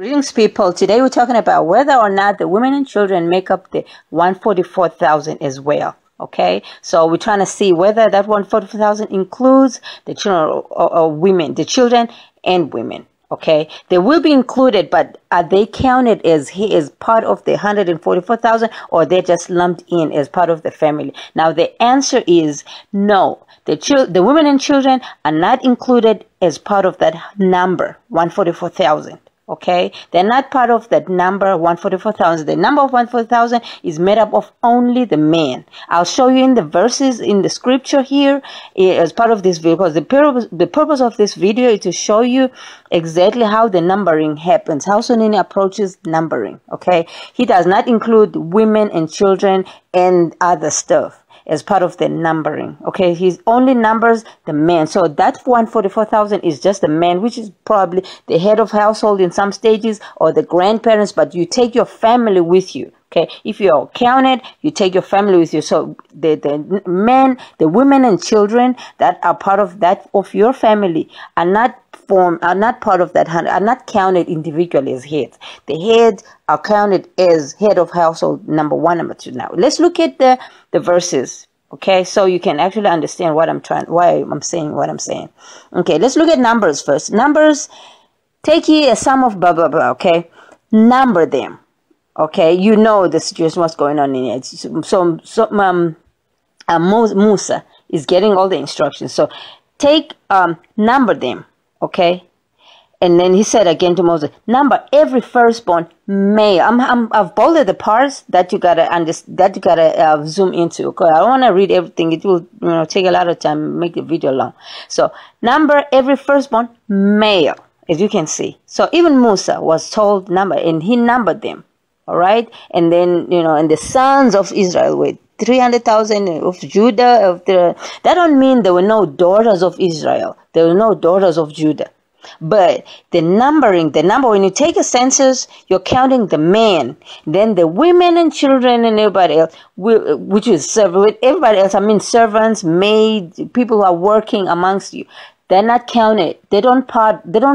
Greetings, people. Today we're talking about whether or not the women and children make up the 144,000 as well. Okay, so we're trying to see whether that 144,000 includes the children or women, the children and women. Okay, they will be included, but are they counted as part of the 144,000, or they're just lumped in as part of the family? Now the answer is no. The women and children are not included as part of that number 144,000. Okay, they're not part of that number 144,000. The number of 144,000 is made up of only the men. I'll show you in the verses in the scripture here as part of this video, because the purpose of this video is to show you exactly how the numbering happens, how Sonini approaches numbering. Okay, he does not include women and children and other stuff as part of the numbering. Okay, he only numbers the men. So that 144,000 is just the men, which is probably the head of household in some stages, or the grandparents, but you take your family with you. Okay, if you're counted, you take your family with you. So the men, the women and children that are part of your family are not part of that 100, are not counted individually as heads. The heads are counted as head of household number 1, number 2. Now let's look at the verses. Okay, so you can actually understand why I'm saying what I'm saying. Okay, let's look at Numbers first. Numbers, take ye a sum of blah blah blah. Okay, number them. Okay, you know the situation, what's going on in it. So Musa is getting all the instructions. So take number them. Okay, and then he said again to Moses, number every firstborn male. I've bolded the parts that you gotta zoom into. Okay, I don't want to read everything. It will take a lot of time, make the video long. So number every firstborn male, as you can see. So even Musa was told number, and he numbered them. All right, and then and the sons of Israel were 300,000 of Judah. That don't mean there were no daughters of Israel. There were no daughters of Judah. But the number, when you take a census, you're counting the men. Then the women and children and everybody else, which is with everybody else, I mean servants, maids, people who are working amongst you. They're not counted. They don't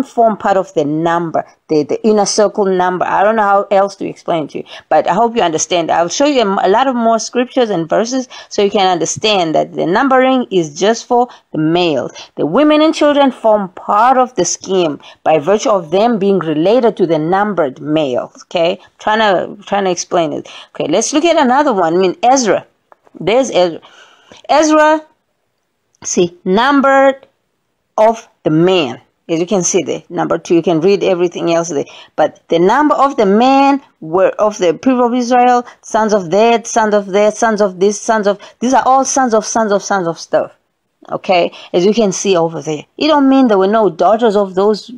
form part of the number, the inner circle number. I don't know how else to explain to you, but I hope you understand. I'll show you a lot of more scriptures and verses so you can understand that the numbering is just for the males. The women and children form part of the scheme by virtue of them being related to the numbered males. Okay, trying to explain it. Okay, let's look at another one. I mean Ezra. There's Ezra. Ezra, see, numbered of the man, as you can see there, number 2. You can read everything else there, but the number of the men were of the people of Israel, sons of that, sons of that, sons of this, these are all sons of stuff. Okay, as you can see over there, it don't mean there were no daughters of those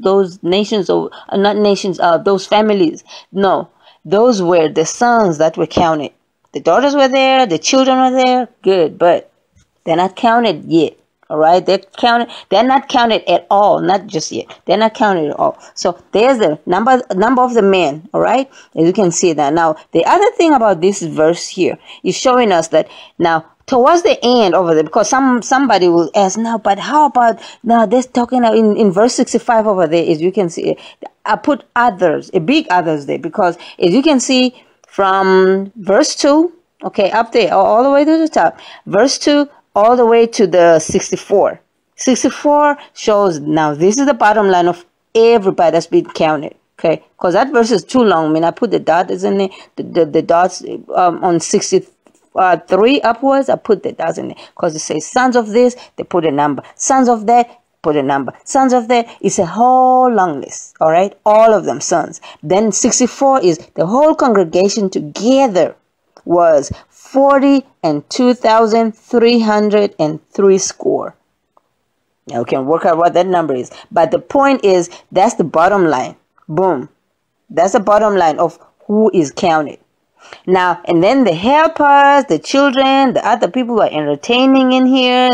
nations, or not nations, those families. No, those were the sons that were counted. The daughters were there, the children were there, good, but they're not counted yet. All right, they're not counted at all, not just yet. They're not counted at all. So there's the number of the men. All right, as you can see that. Now the other thing about this verse here is showing us that now towards the end over there, because somebody will ask, now, but how about now? They're talking in verse 65 over there. As you can see, I put others, a big others there, because as you can see from verse 2, okay, up there all the way to the top, verse 2. All the way to the 64. 64 shows, now this is the bottom line of everybody that's been counted. Okay, because that verse is too long. I mean, I put the dots in there, the dots on 63 upwards. I put the dots in there because it says sons of this, they put a number. Sons of that, put a number. Sons of that, it's a whole long list. All right, all of them sons. Then 64 is the whole congregation together was 42,303 score. Now we can work out what that number is. But the point is, that's the bottom line. Boom. That's the bottom line of who is counted. Now, and then the helpers, the children, the other people who are entertaining in here,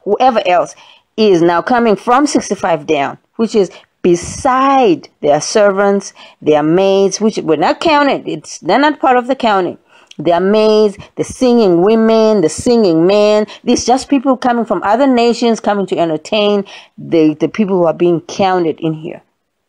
whoever else is now coming from 65 down, which is beside their servants, their maids, which were not counted. They're not part of the counting. Their maids, the singing women, the singing men. These just people coming from other nations coming to entertain the people who are being counted in here.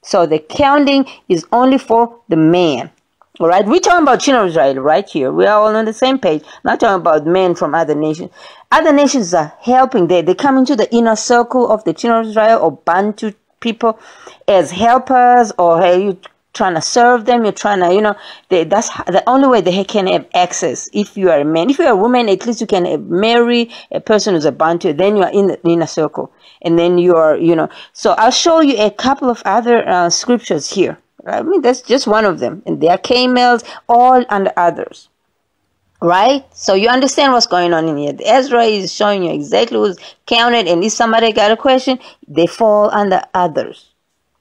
So the counting is only for the man. All right, we're talking about children of Israel right here. We are all on the same page. I'm not talking about men from other nations. Other nations are helping. They come into the inner circle of the children of Israel or Bantu people as helpers, or hey, you trying to serve them. You're trying to, that's the only way they can have access. If you are a man, if you're a woman, at least you can marry a person who's a Bantu. Then you are in the inner circle, and then you are, So I'll show you a couple of other scriptures here. I mean, that's just one of them. And there are camels, all under others. Right? So you understand what's going on in here. Ezra is showing you exactly who's counted. And if somebody got a question, they fall under others.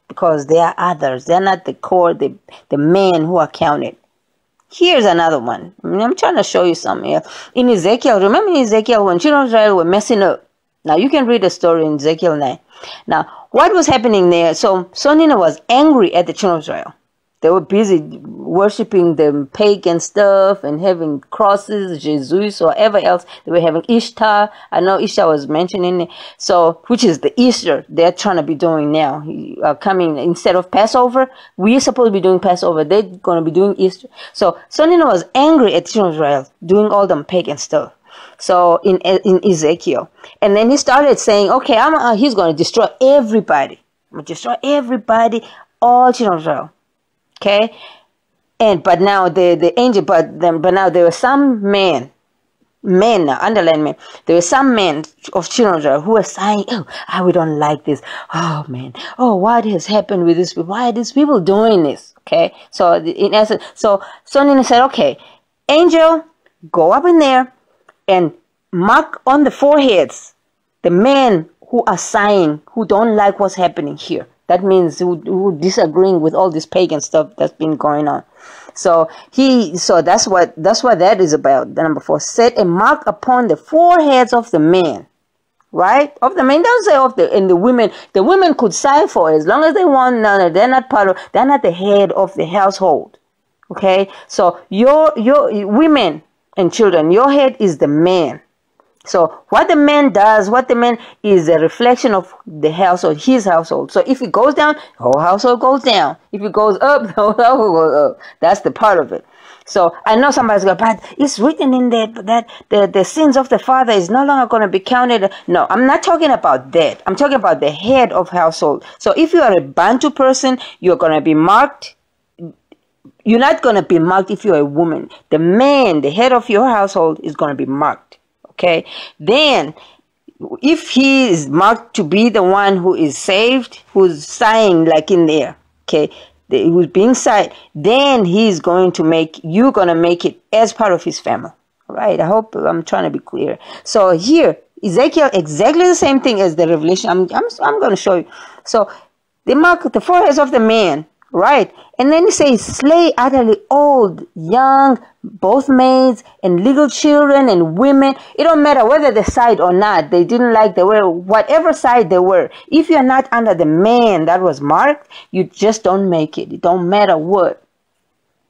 Because they are others. They're not the core, the men who are counted. Here's another one. I'm trying to show you something here. In Ezekiel, remember in Ezekiel when children of Israel were messing up? Now you can read the story in Ezekiel 9. Now, what was happening there? So Sonina was angry at the children of Israel. They were busy worshiping the pagan stuff and having crosses, Jesus, or whatever else. They were having Ishtar. I know Ishtar was mentioned in it. So, which is the Easter they're trying to be doing now. Coming instead of Passover, we're supposed to be doing Passover. They're going to be doing Easter. So Sonina was angry at the children of Israel doing all them pagan stuff. So in Ezekiel, and then he started saying, "Okay, he's going to destroy everybody. I'm going to destroy everybody, all children of Israel." Okay, but now the angel, but now there were some men, underline men. There were some men of children of Israel who were saying, "Oh, we don't like this. Oh man, what has happened with this people? Why are these people doing this?" Okay, so in essence, so Sonina said, "Okay, angel, go up in there and mark on the foreheads the men who are sighing, who don't like what's happening here." That means who disagreeing with all this pagan stuff that's been going on. So that's what that is about. The number 4, set a mark upon the foreheads of the men, right? Of the men, don't say of the women. The women could sigh for it as long as they want. No, they're not they're not the head of the household. Okay, so your women and children, your head is the man. So what the man does, is a reflection of the household, his household. So if it goes down, the whole household goes down. If it goes up, the whole household goes up. That's the part of it. So I know somebody's going, but it's written in there that the sins of the father is no longer going to be counted. No, I'm not talking about that. I'm talking about the head of household. So if you are a Bantu person, you're going to be marked. You're not going to be marked if you're a woman. The man, the head of your household, is going to be marked. Okay, then if he is marked to be the one who is saved, who's sighing like in there, okay, who's being signed, then you're going to make it as part of his family. All right, I hope I'm trying to be clear. So here, Ezekiel, exactly the same thing as the Revelation. I'm going to show you. So they mark the foreheads of the man, right? And then he says, slay utterly old, young, both maids and little children and women. It don't matter whether they sighed or not. They didn't like, they were, whatever side they were. If you're not under the man that was marked, you just don't make it. It don't matter what.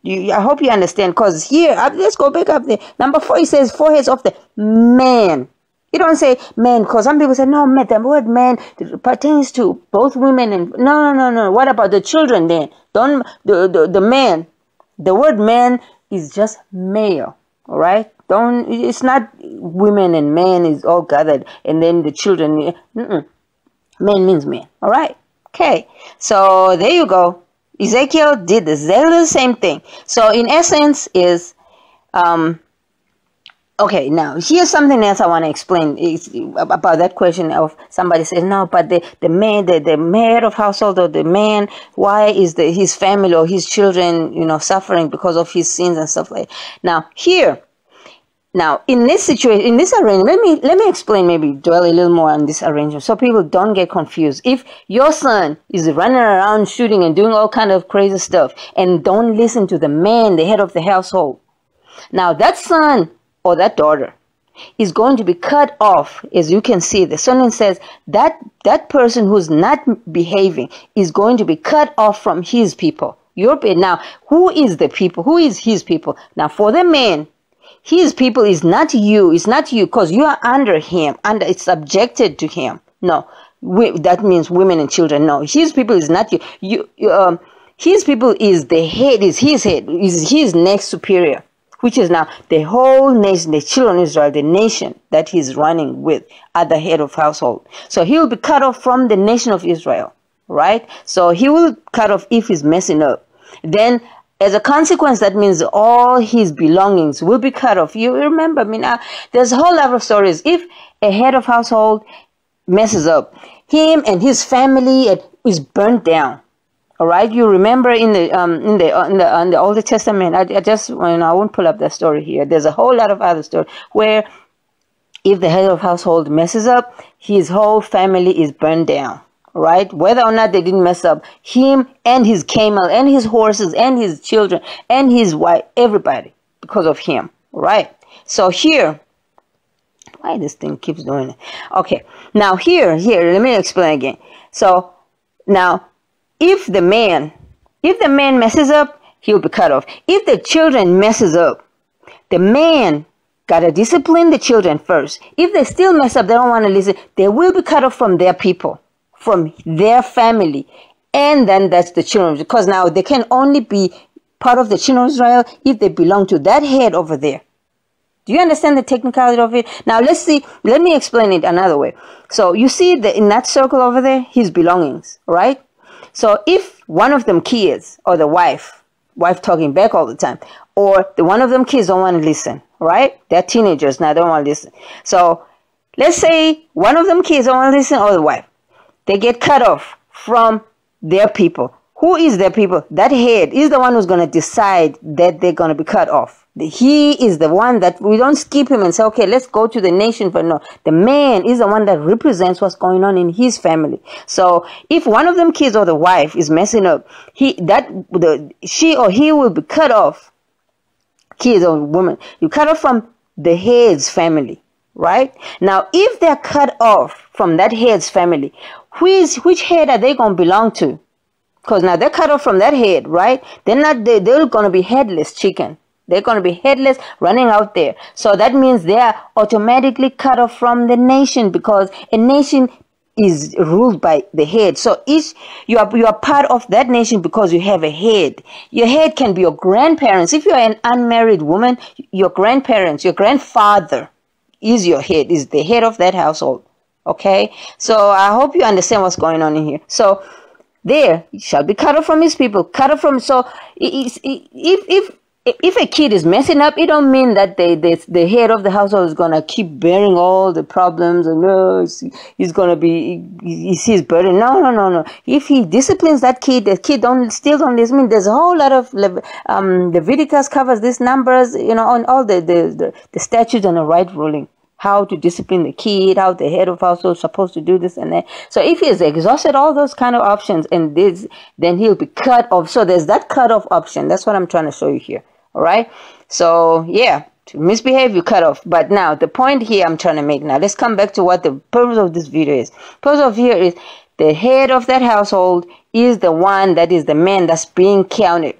I hope you understand, because here, let's go back up there. Number 4, it says foreheads of the man. You don't say man, because some people say, no, man, the word man pertains to both women and... No. What about the children then? The man. The word man is just male, all right? It's not women and man is all gathered, and then the children... Man means man, all right? Okay, so there you go. Ezekiel did exactly the same thing. So in essence is... Okay, now here's something else I want to explain about that question of somebody says, no, but the man, the head of household, or the man, why is his family or his children, suffering because of his sins and stuff like that. Now, in this situation, in this arrangement, let me explain, maybe dwell a little more on this arrangement so people don't get confused. If your son is running around shooting and doing all kind of crazy stuff and don't listen to the man, the head of the household, now that son or that daughter is going to be cut off. As you can see, the Son says that person who's not behaving is going to be cut off from his people. Now, who is the people? Who is his people? Now, for the man, his people is not you. It's not you, because you are under him, it's subjected to him. No, that means women and children. No, his people is not you. His people is the head, is his head, is his next superior, which is now the whole nation, the children of Israel, the nation that he's running with at the head of household. So he will be cut off from the nation of Israel, right? So he will cut off if he's messing up. Then as a consequence, that means all his belongings will be cut off. You remember, I mean, there's a whole lot of stories. If a head of household messes up, him and his family is burnt down. All right, you remember in the Old Testament. I just, I won't pull up that story here. There's a whole lot of other stories where if the head of household messes up, his whole family is burned down. Right, whether or not they didn't mess up, him and his camel and his horses and his children and his wife, everybody, because of him. Right. So here, why this thing keeps doing it? Okay, now here, let me explain again. So now, if the man messes up, he'll be cut off. If the children messes up, the man gotta discipline the children first. If they still mess up, they don't want to listen, they will be cut off from their people, from their family, and then that's the children, because now they can only be part of the children of Israel if they belong to that head over there. Do you understand the technicality of it? Now let me explain it another way. So you see in that circle over there, his belongings, right? So if one of them kids, or the wife talking back all the time, or the one of them kids don't want to listen, right? They're teenagers now, don't want to listen. So let's say one of them kids don't want to listen, or the wife. They get cut off from their people. Who is their people? That head is the one who's going to decide that they're going to be cut off. He is the one that we don't skip him and say, okay, let's go to the nation. But no, the man is the one that represents what's going on in his family. So if one of them kids or the wife is messing up, she or he will be cut off. Kids or woman, you cut off from the head's family, right? Now, if they're cut off from that head's family, which head are they going to belong to? Because now they're cut off from that head, right? They're going to be headless chicken. They're going to be headless running out there. So that means they are automatically cut off from the nation, because a nation is ruled by the head. So you are part of that nation because you have a head. Your head can be your grandparents. If you're an unmarried woman, your grandparents, your grandfather is your head, is the head of that household. Okay? So I hope you understand what's going on in here. So there shall be cut off from his people, cut off from. So if a kid is messing up, it don't mean that the head of the household is gonna keep bearing all the problems, and he's gonna be his burden. No. If he disciplines that kid, the kid still don't listen. I mean, there's a whole lot of Leviticus covers these numbers, on all the statutes and the right ruling. How to discipline the kid, how the head of household is supposed to do this and that. So if he has exhausted all those kind of options and then he'll be cut off. So there's that cut off option. That's what I'm trying to show you here. All right. So yeah, to misbehave, you cut off. But now the point here I'm trying to make now, let's come back to what the purpose of this video is. Purpose of here is the head of that household is the one that is the man that's being counted.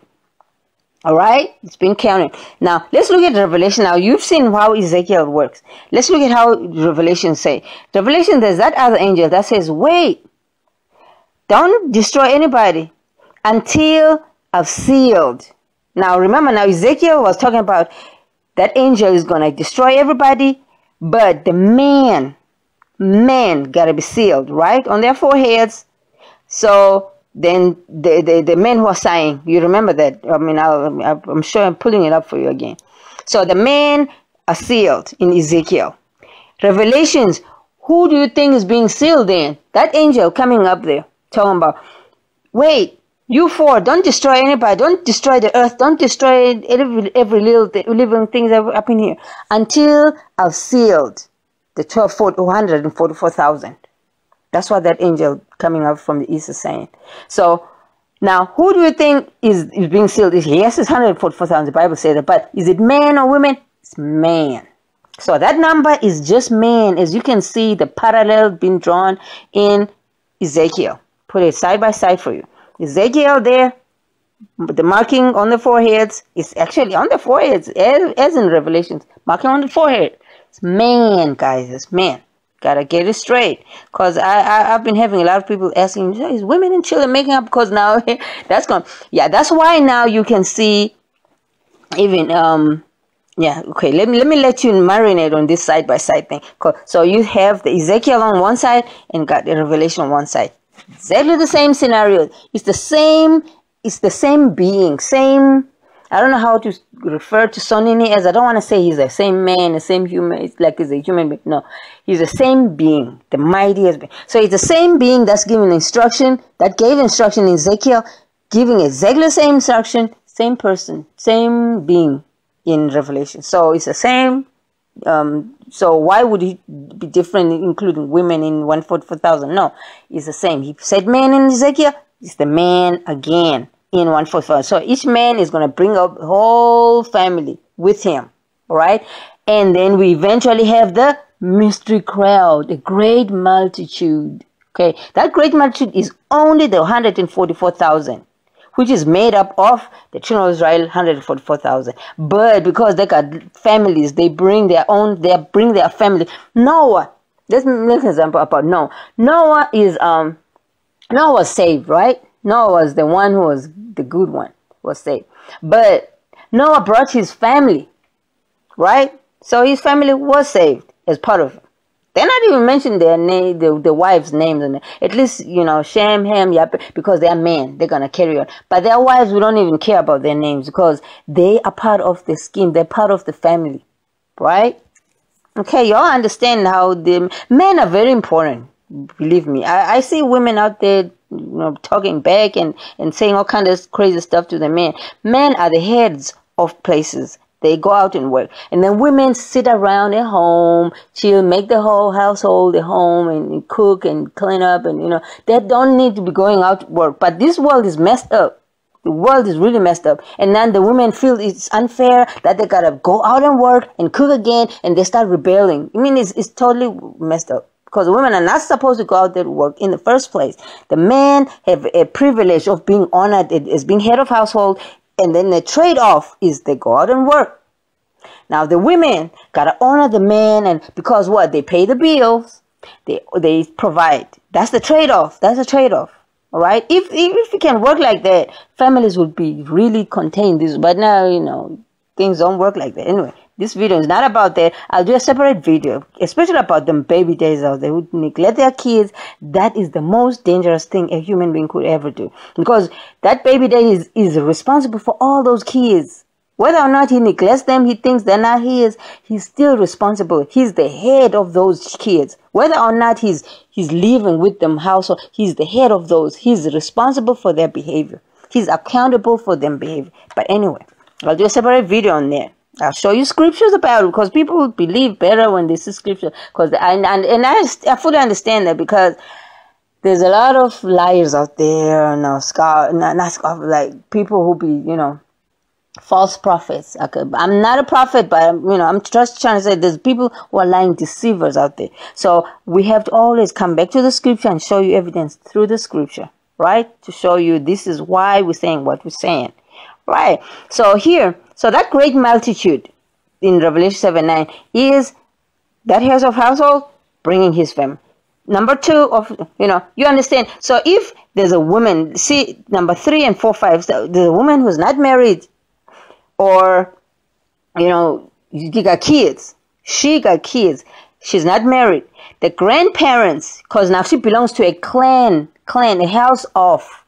All right, it's been counted. Now, let's look at Revelation. Now, you've seen how Ezekiel works. Let's look at how Revelation say. Revelation, there's that other angel that says, wait, don't destroy anybody until I've sealed. Now, remember, now Ezekiel was talking about that angel is going to destroy everybody, but the man got to be sealed, right, on their foreheads. So then the men who are sighing, you remember that? I mean, I'm sure I'm pulling it up for you again. So the men are sealed in Ezekiel. Revelations, who do you think is being sealed in? That angel coming up there, talking about, wait, you four, don't destroy anybody. Don't destroy the earth. Don't destroy every little living thing up in here until I've sealed the 144,000. That's what that angel coming up from the east is saying. So now, who do you think is being sealed? Yes, it's 144,000. The Bible says that. But is it man or women? It's man. So that number is just man. As you can see, the parallel being drawn in Ezekiel. Put it side by side for you. Ezekiel there, the marking on the foreheads is actually on the foreheads, as in Revelations. Marking on the forehead. It's man, guys. It's man. Gotta get it straight. Because I've been having a lot of people asking, is women and children making up? Because now that's gone. Yeah, that's why now you can see even yeah, okay, let me let you marinate on this side by side thing. So you have the Ezekiel on one side and got the Revelation on one side. Exactly the same scenario. It's the same being, same, I don't know how to refer to Sonini as. I don't want to say he's the same man, the same human. It's like he's a human being. No, he's the same being, the mightiest being. So it's the same being that's giving instruction, that gave instruction in Ezekiel, giving exactly the same instruction, same person, same being in Revelation. So it's the same. So why would he be different, including women in 144,000? No, it's the same. He said man in Ezekiel, it's the man again in 144. So each man is going to bring up the whole family with him, all right? And then we eventually have the mystery crowd, the great multitude, okay? That great multitude is only the 144,000, which is made up of the children of Israel, 144,000. But because they got families, they bring their family. Noah, let's make an example about Noah. Noah was saved, right? Noah was the one who was the good one, was saved. But Noah brought his family, right? So his family was saved as part of it. They're not even mentioning their name, the wives' names, and at least, you know, Shem, Ham, Yap, because they're men, they're gonna carry on. But their wives, we don't even care about their names because they are part of the scheme. They're part of the family, right? Okay, y'all understand how the men are very important. Believe me, I see women out there, you know, talking back and saying all kind of crazy stuff to the men. Men are the heads of places. They go out and work. And then women sit around at home, chill, make the whole household at home and cook and clean up. And, you know, they don't need to be going out to work. But this world is messed up. The world is really messed up. And then the women feel it's unfair that they got to go out and work and cook again. And they start rebelling. I mean, it's totally messed up. Because women are not supposed to go out there to work in the first place. The men have a privilege of being honored as being head of household. And then the trade-off is they go out and work. Now the women gotta honor the man, and because what? They pay the bills, they provide. That's the trade-off. That's a trade-off. All right. If you can work like that, families would be really contained. But now, you know, things don't work like that. Anyway, this video is not about that. I'll do a separate video, especially about them baby days out there who neglect their kids. That is the most dangerous thing a human being could ever do, because that baby day is responsible for all those kids. Whether or not he neglects them, he thinks they're not his, he's still responsible. He's the head of those kids. Whether or not he's living with them household, he's the head of those. He's responsible for their behavior. He's accountable for their behavior. But anyway, I'll do a separate video on there. I'll show you scriptures about it, because people will believe better when they see scripture. Because I fully understand that, because there's a lot of liars out there, like people who be, you know, false prophets. I'm not a prophet, but you know, I'm just trying to say there's people who are lying deceivers out there. So we have to always come back to the scripture and show you evidence through the scripture, right? To show you this is why we're saying what we're saying, right? So here, so that great multitude in Revelation 7:9 is that head of household bringing his family. Number two of, you know, you understand. So if there's a woman, see number 3 and 4, 5, so there's a woman who's not married, or, you know, you got kids. She got kids. She's not married. The grandparents, because now she belongs to a clan, a house of,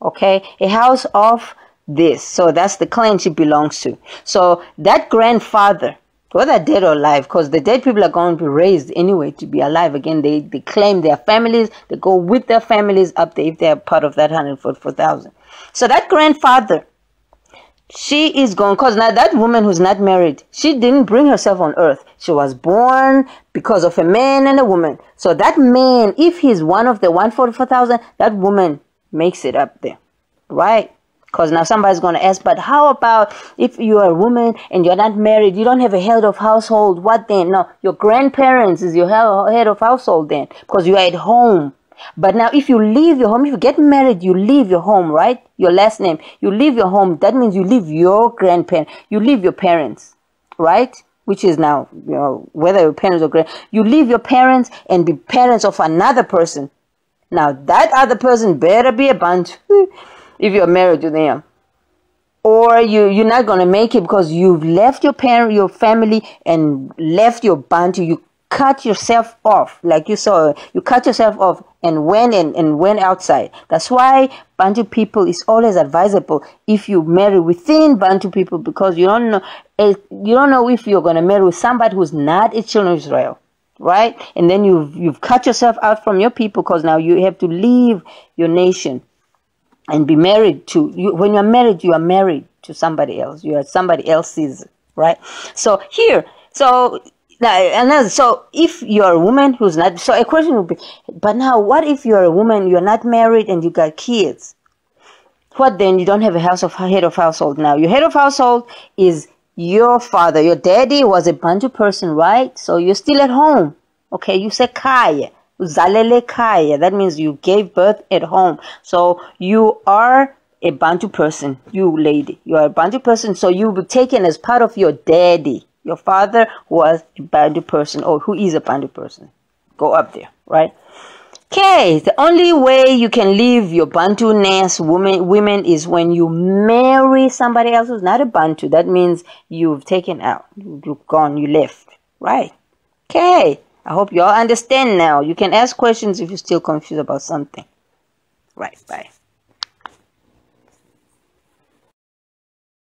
okay, a house of this. So that's the clan she belongs to. So that grandfather, whether dead or alive, because the dead people are going to be raised anyway to be alive again. They claim their families. They go with their families up there if they are part of that 144,000. So that grandfather, she is going, because now that woman who's not married, she didn't bring herself on earth. She was born because of a man and a woman. So that man, if he's one of the 144,000, that woman makes it up there, right? Because now somebody's going to ask, but how about if you're a woman and you're not married, you don't have a head of household, what then? No, your grandparents is your head of household then, because you're at home. But now if you leave your home, if you get married, you leave your home, right? Your last name, you leave your home. That means you leave your grandparents, you leave your parents, right? which is now, whether your parents or grand, you leave your parents and be parents of another person. Now that other person better be a Bantu if you're married to them, or you're not gonna make it because you've left your your family, and left your Bantu. You cut yourself off, like you saw. You cut yourself off and went outside. That's why Bantu people is always advisable if you marry within Bantu people, because you don't know if you're gonna marry with somebody who's not a child of Israel, right? And then you've cut yourself out from your people, because now you have to leave your nation and be married to you. When you're married, you are married to somebody else. You are somebody else's, right? So here, so if you're a woman who's not, so a question would be, but now what if you're a woman, you're not married, and you got kids? What then? You don't have a head of household now. Your head of household is your father. Your daddy was a Bantu person, right? So you're still at home. Okay, you say kaya. Uzalele kaya. That means you gave birth at home. So you are a Bantu person, you lady. You are a Bantu person, so you will be taken as part of your daddy. Your father was a Bantu person, or who is a Bantu person. Go up there, right? Okay, the only way you can leave your Bantu-ness women is when you marry somebody else who's not a Bantu. That means you've taken out, you've gone, you left, right? Okay, I hope you all understand now. You can ask questions if you're still confused about something. Right, bye.